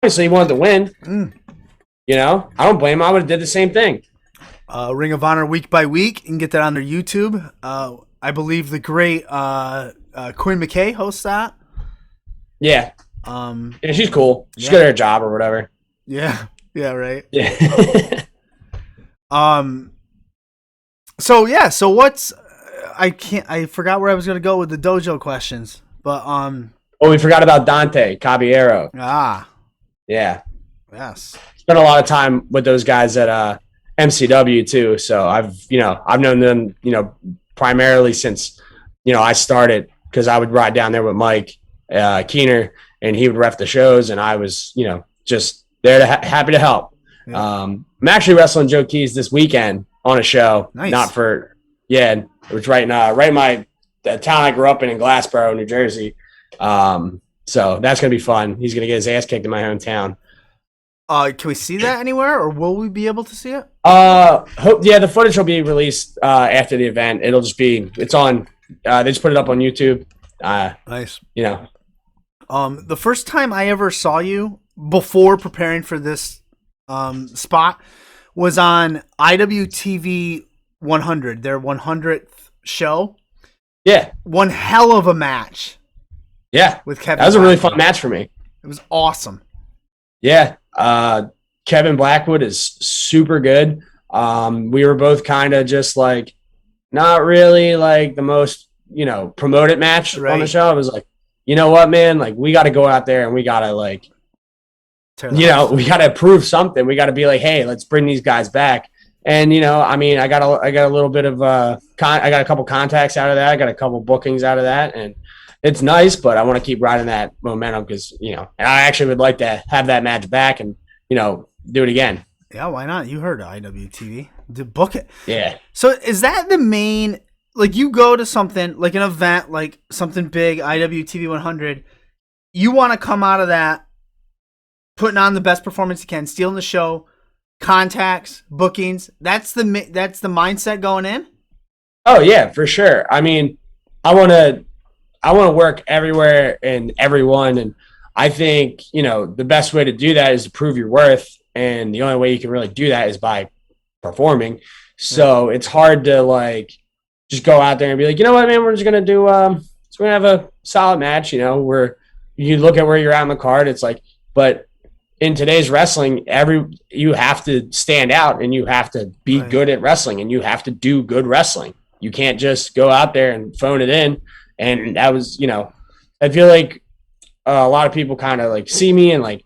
obviously he wanted to win. You know, I don't blame him. I would have did the same thing. Ring of Honor week by week. You can get that on their YouTube. I believe the great Quinn McKay hosts that. Yeah. Yeah, she's cool. She's good at her job or whatever. Yeah. Yeah, right. Yeah. So what's I forgot where I was gonna go with the dojo questions. But we forgot about Dante Caballero. Yeah. Yes. Spent a lot of time with those guys at MCW too. So I've known them, primarily since, I started, because I would ride down there with Mike Keener, and he would ref the shows, and I was, just there to happy to help. Yeah. I'm actually wrestling Joe Keys this weekend on a show. Nice. It was right in the town I grew up in Glassboro, New Jersey. So that's gonna be fun. He's gonna get his ass kicked in my hometown. Can we see that anywhere, or will we be able to see it? The footage will be released after the event. It's on. They just put it up on YouTube. Nice. The first time I ever saw you before preparing for this spot was on IWTV 100, their 100th show. Yeah. One hell of a match. Yeah. With Kevin. That was a really fun match for me. It was awesome. Yeah. Kevin Blackwood is super good. We were both kind of just like, not really like the most, promoted match on the show. I was like, you know what, man? Like, we got to go out there and we got to we got to prove something. We got to be like, hey, let's bring these guys back. And, I got a little bit of, I got a couple contacts out of that. I got a couple bookings out of that, and it's nice, but I want to keep riding that momentum because, and I actually would like to have that match back and, do it again. Yeah, why not? You heard of IWTV. Book it. Yeah. So is that the main, you go to something, like an event, like something big, IWTV 100, you want to come out of that putting on the best performance you can, stealing the show, contacts, bookings. That's the mindset going in? Oh, yeah, for sure. I mean, I want to work everywhere and everyone, and I think, the best way to do that is to prove your worth, and the only way you can really do that is by performing. So it's hard to just go out there and be like, you know what, man, we're just gonna do we're gonna have a solid match, where you look at where you're at on the card. It's like, but in today's wrestling, you have to stand out and you have to be good at wrestling and you have to do good wrestling. You can't just go out there and phone it in. And that was, I feel like a lot of people kind of see me and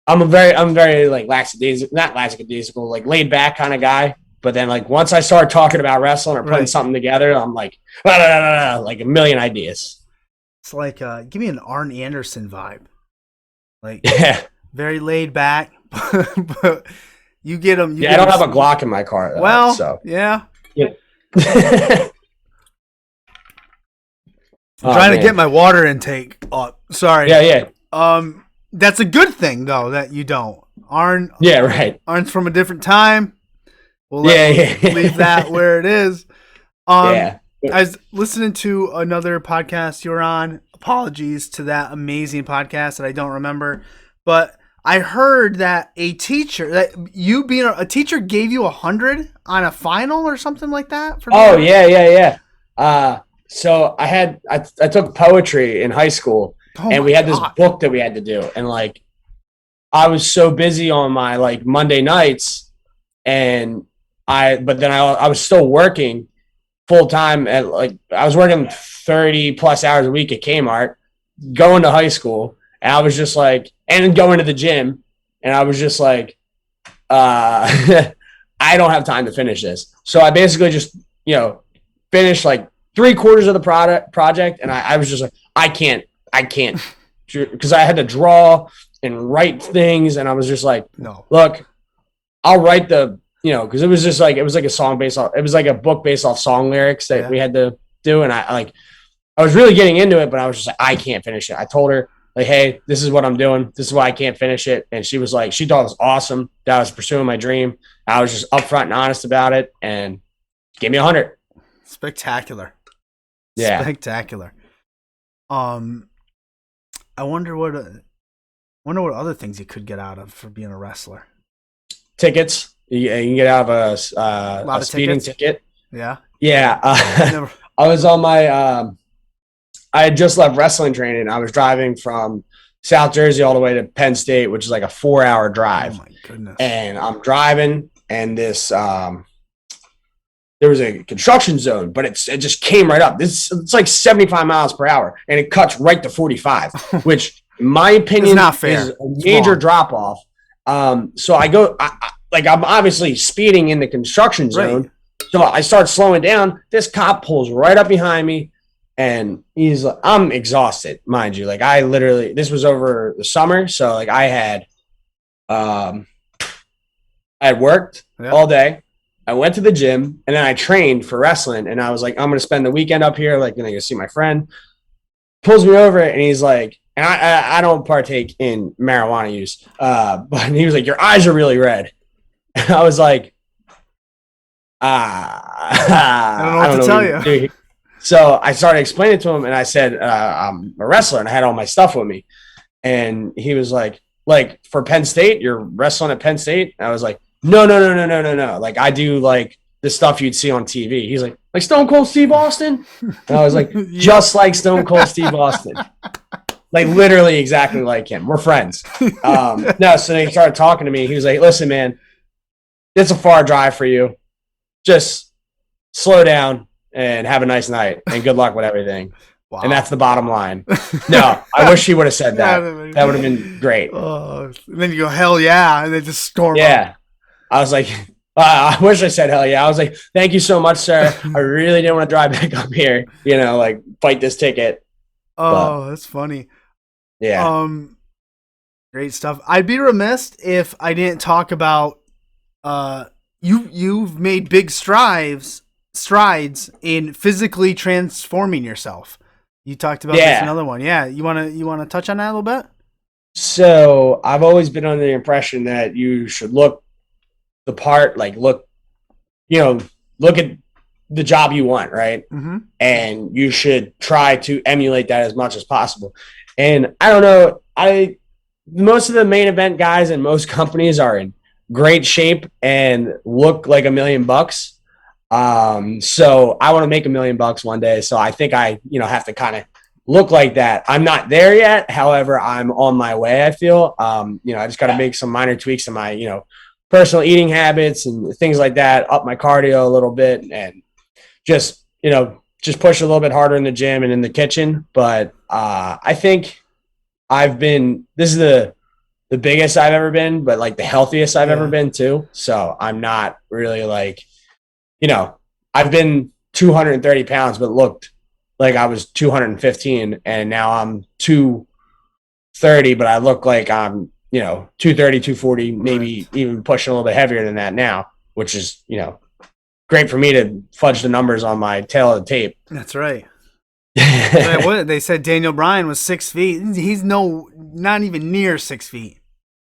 I'm very lackadaisical, laid back kind of guy. But then once I start talking about wrestling or putting something together, I'm like a million ideas. It's give me an Arn Anderson vibe. Yeah. Very laid back, but you get them. I don't have a Glock in my car. Yeah. I'm trying to get my water intake up. Sorry. Yeah. That's a good thing though that you don't. Arn. Yeah, right. Arn's from a different time. We'll leave that where it is. I was listening to another podcast you were on. Apologies to that amazing podcast that I don't remember, but I heard that a teacher gave you 100 on a final or something like that. Yeah. So I took poetry in high school, and we had this book that we had to do, and I was so busy on my Monday nights, and I was still working full time at I was working 30 plus hours a week at Kmart, going to high school, and I was just and going to the gym, and I was just I don't have time to finish this. So I basically just, finished 3/4 of the project. And I was just I can't, because I had to draw and write things. And I was just no, look, I'll write because it was just it was a song based off, it was a book based off song lyrics that we had to do. And I was really getting into it, but I was just I can't finish it. I told her, hey, this is what I'm doing. This is why I can't finish it. And she was she thought it was awesome that I was pursuing my dream. I was just upfront and honest about it and gave me 100. Spectacular. Yeah. Spectacular. I wonder Wonder what other things you could get out of for being a wrestler. Tickets. You can get out of a speeding ticket. Yeah. Yeah. I was on my I had just left wrestling training. I was driving from South Jersey all the way to Penn State, which is like a 4-hour drive. Oh my goodness. And I'm driving, and this there was a construction zone, but it just came right up. It's like 75 miles per hour, and it cuts right to 45, which in my opinion not fair. is a major drop off. So I'm obviously speeding in the construction zone. Right. So I start slowing down. This cop pulls right up behind me, and he's like, I'm exhausted, mind you. Like I literally, this was over the summer. So like I had worked all day. I went to the gym, and then I trained for wrestling, and I was like, I'm going to spend the weekend up here. Like, I'm going to see my friend. Pulls me over, and he's like, and I don't partake in marijuana use, but he was like, your eyes are really red. And I was like, I don't know what to tell you. So I started explaining to him, and I said, I'm a wrestler, and I had all my stuff with me. And he was like for Penn State, you're wrestling at Penn State? And I was like, no. Like I do like the stuff you'd see on TV. He's like Stone Cold Steve Austin? And I was like, just like Stone Cold Steve Austin. Like literally exactly like him. We're friends. No, so he started talking to me. He was like, listen, man, it's a far drive for you. Just slow down and have a nice night and good luck with everything. Wow. And that's the bottom line. No, I wish he would have said that. That would have been great. And then you go, hell yeah, and then just storm up. I was like, I wish I said hell yeah. I was like, thank you so much, sir. I really didn't want to drive back up here, like fight this ticket. Oh, that's funny. Yeah. Great stuff. I'd be remiss if I didn't talk about you've made big strides in physically transforming yourself. You talked about this another one. Yeah. You wanna touch on that a little bit? So I've always been under the impression that you should look the part, like look at the job you want, right? Mm-hmm. And you should try to emulate that as much as possible. And I don't know, most of the main event guys in most companies are in great shape and look like $1 million. So I want to make $1 million one day. So I think I, have to kind of look like that. I'm not there yet. However, I'm on my way, I feel. I just got to make some minor tweaks in my, personal eating habits and things like that, up my cardio a little bit, and just push a little bit harder in the gym and in the kitchen. But I think this is the biggest I've ever been, but like the healthiest I've ever been too. So I'm not really like, I've been 230 pounds, but looked like I was 215, and now I'm 230, but I look like I'm, 230, 240, maybe even pushing a little bit heavier than that now, which is, great for me to fudge the numbers on my tail of the tape. That's right. They said Daniel Bryan was 6 feet. He's not even near 6 feet.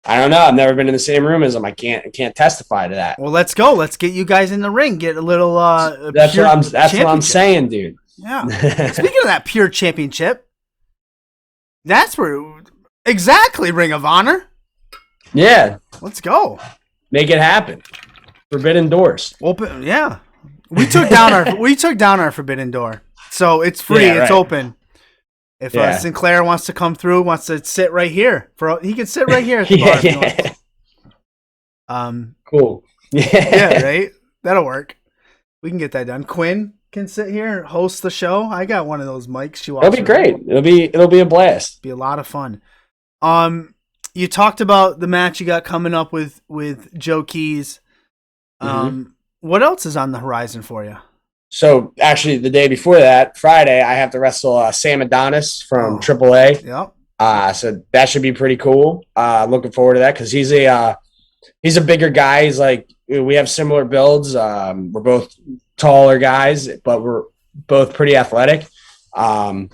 I don't know. I've never been in the same room as him. I can't testify to that. Well, let's go. Let's get you guys in the ring. Get a little. That's what I'm saying, dude. Yeah. Speaking of that pure championship, that's where exactly Ring of Honor. Yeah. Let's go. Make it happen. Forbidden Doors. Open. Yeah. We took down our Forbidden Door, so it's free. Yeah, right. It's open. If Sinclair wants to come through, wants to sit right here, he can sit right here at the bar. Cool. Yeah, right. That'll work. We can get that done. Quinn can sit here and host the show. I got one of those mics. It'll be great. It'll be a blast. Be a lot of fun. You talked about the match you got coming up with Joe Keys. What else is on the horizon for you? So actually, the day before that, Friday, I have to wrestle Sam Adonis from AAA. Yep. So that should be pretty cool. Looking forward to that because he's a bigger guy. He's like, we have similar builds. We're both taller guys, but we're both pretty athletic. And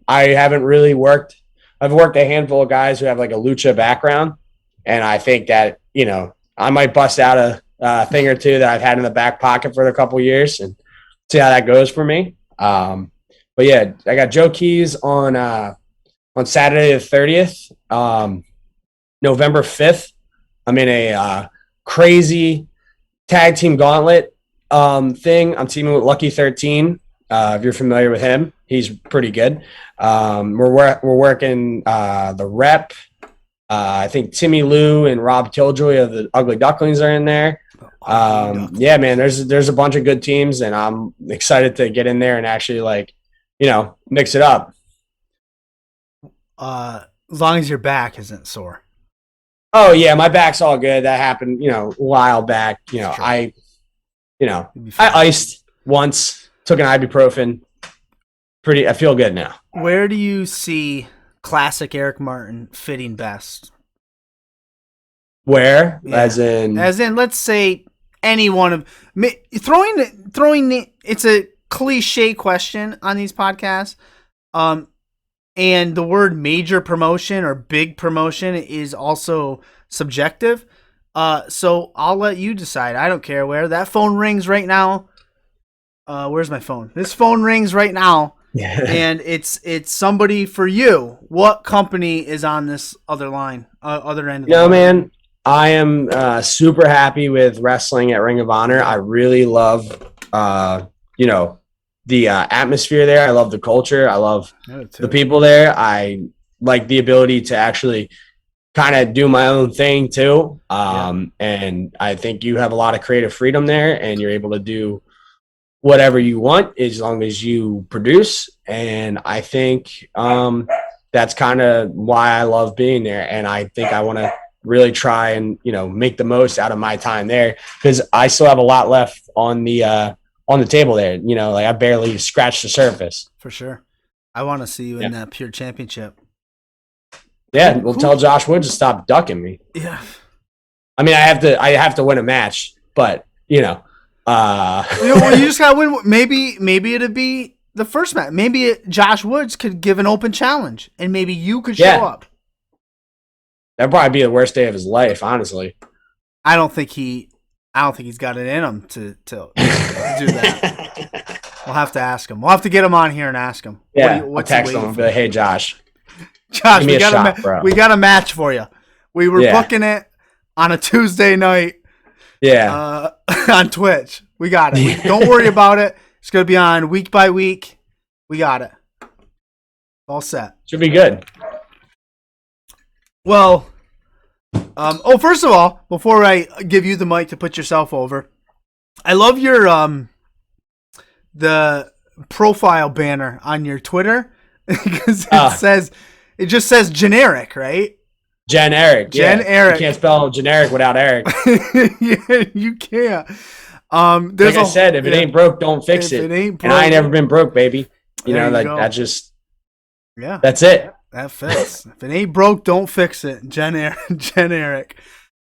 I haven't really worked. I've worked a handful of guys who have like a lucha background, and I think that I might bust out a thing or two that I've had in the back pocket for a couple of years and see how that goes for me. But yeah, I got Joe Keys on Saturday the 30th. November 5th. I'm in a crazy tag team gauntlet thing. I'm teaming with Lucky 13. If you're familiar with him, he's pretty good. We're working the Rep. I think Timmy Lou and Rob Killjoy of the Ugly Ducklings are in there. Yeah, man, there's a bunch of good teams, and I'm excited to get in there and actually mix it up. As long as your back isn't sore. Oh yeah, my back's all good. That happened, a while back. I iced once, took an ibuprofen. I feel good now. Where do you see classic Eric Martin fitting best? Where? Yeah. As in, let's say any one of throwing. It's a cliche question on these podcasts. And the word major promotion or big promotion is also subjective. So I'll let you decide. I don't care where. That phone rings right now. Where's my phone? This phone rings right now. Yeah. And it's somebody for you. What company is on this other line, other end of the line? Man, I am super happy with wrestling at Ring of Honor. I really love, the atmosphere there. I love the culture. I love the people there. I like the ability to actually kind of do my own thing too. And I think you have a lot of creative freedom there, and you're able to do whatever you want as long as you produce. And I think that's kind of why I love being there. And I think I want to really try and, make the most out of my time there, because I still have a lot left on the table there. I barely scratched the surface. For sure. I want to see you in that Pure Championship. Yeah, we'll tell Josh Wood to stop ducking me. Yeah. I mean, I have to win a match, but you just gotta win. Maybe it'd be the first match. Maybe Josh Woods could give an open challenge, and maybe you could show up. That'd probably be the worst day of his life, honestly. I don't think he's got it in him to do that. We'll have to ask him. We'll have to get him on here and ask him. Yeah, I'll text him and be like, "Hey, Josh, we got a match for you. We were booking it on a Tuesday night. Yeah, on Twitch. We got it. Don't worry about it. It's gonna be on week by week. We got it. All set. Should be good." Well, first of all, before I give you the mic to put yourself over, I love your the profile banner on your Twitter because it just says generic, right? Generic. Generic. You can't spell generic without Eric. Yeah, you can't. Like I said, if it ain't broke, don't fix it. It ain't broke, and I ain't never been broke, baby. That's it. That fits. If it ain't broke, don't fix it. Generic.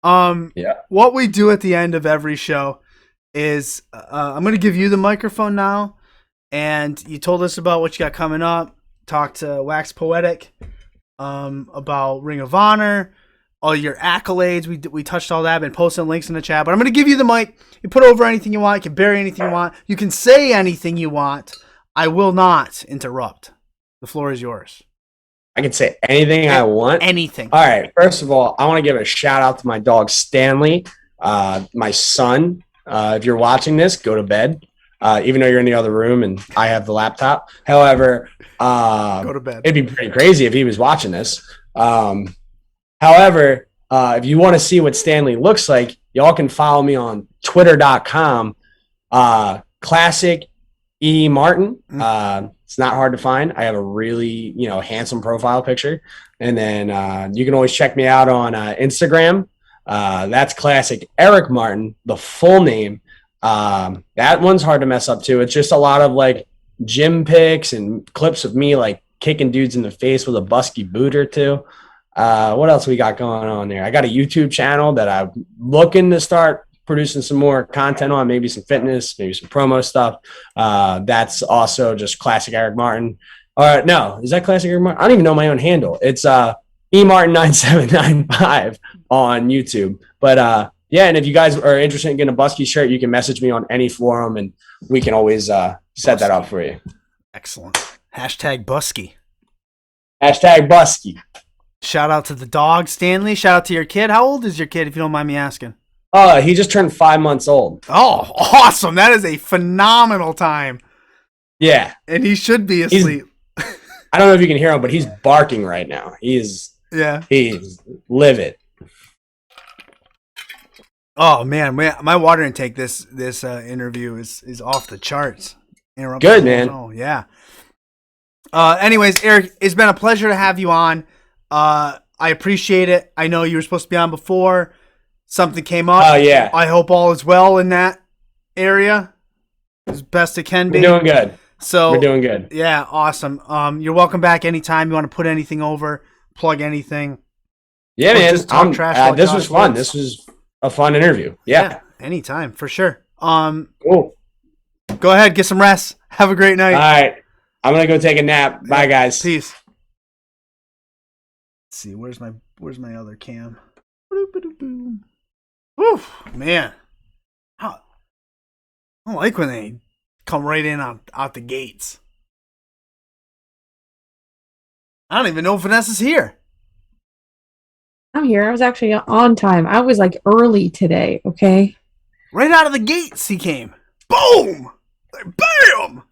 What we do at the end of every show is I'm going to give you the microphone now, and you told us about what you got coming up. Talk to Wax Poetic about Ring of Honor, all your accolades. We touched all that. I've been posting links in the chat, but I'm going to give you the mic. You put over anything you want. You can bury anything you want. You can say anything you want. I will not interrupt. The floor is yours. I can say anything I want. Anything. All right. First of all, I want to give a shout out to my dog Stanley, my son. If you're watching this, go to bed. Even though you're in the other room and I have the laptop. However, go to bed. It'd be pretty crazy if he was watching this. However, if you want to see what Stanley looks like, y'all can follow me on twitter.com. Classic E Martin. It's not hard to find. I have a really, handsome profile picture. And then you can always check me out on Instagram. That's Classic Eric Martin, the full name. That one's hard to mess up too. It's just a lot of like gym pics and clips of me like kicking dudes in the face with a busky boot or two. What else we got going on there? I got a YouTube channel that I'm looking to start producing some more content on, maybe some fitness, maybe some promo stuff. That's also just Classic Eric Martin. No, is that Classic Eric Martin? I don't even know my own handle. It's emartin9795 on YouTube. But and if you guys are interested in getting a Busky shirt, you can message me on any forum and we can always set that up for you. Excellent. Hashtag Busky. Hashtag Busky. Shout out to the dog, Stanley. Shout out to your kid. How old is your kid, if you don't mind me asking? He just turned 5 months old. Oh, awesome. That is a phenomenal time. Yeah. And he should be asleep. I don't know if you can hear him, but he's barking right now. He's livid. Oh man, my water intake this interview is off the charts. Good, man. Oh yeah. Anyways, Eric, it's been a pleasure to have you on. I appreciate it. I know you were supposed to be on before. Something came up. Oh yeah. I hope all is well in that area, as best it can be. We're doing good. So we're doing good. Yeah, awesome. You're welcome back anytime you want to put anything over, plug anything. Yeah, man. Just talk trash this was fun. This was a fun interview. Yeah. Anytime for sure. Cool. Go ahead, get some rest. Have a great night. All right. I'm gonna go take a nap. Bye, guys. Peace. Let's see, where's my other cam? Whew, man. I don't like when they come right in out the gates. I don't even know if Vanessa's here. I'm here. I was actually on time. I was like early today, okay? Right out of the gates he came. Boom! Bam!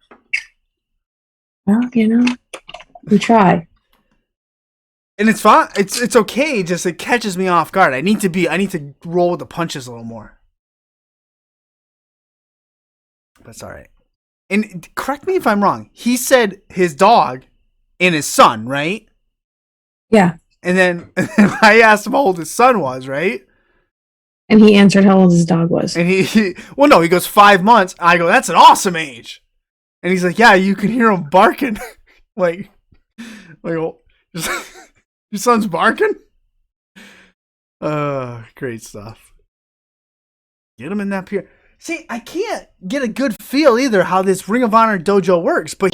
Well, we try. And it's fine. It's okay. Just it catches me off guard. I need to roll with the punches a little more. That's all right. And correct me if I'm wrong. He said his dog and his son, right? Yeah. And then I asked him how old his son was, right? And he answered how old his dog was. And he goes 5 months. I go, that's an awesome age. And he's like, yeah, you can hear him barking. like, oh, your son's barking? Great stuff. Get him in that pier. See, I can't get a good feel either how this Ring of Honor dojo works, but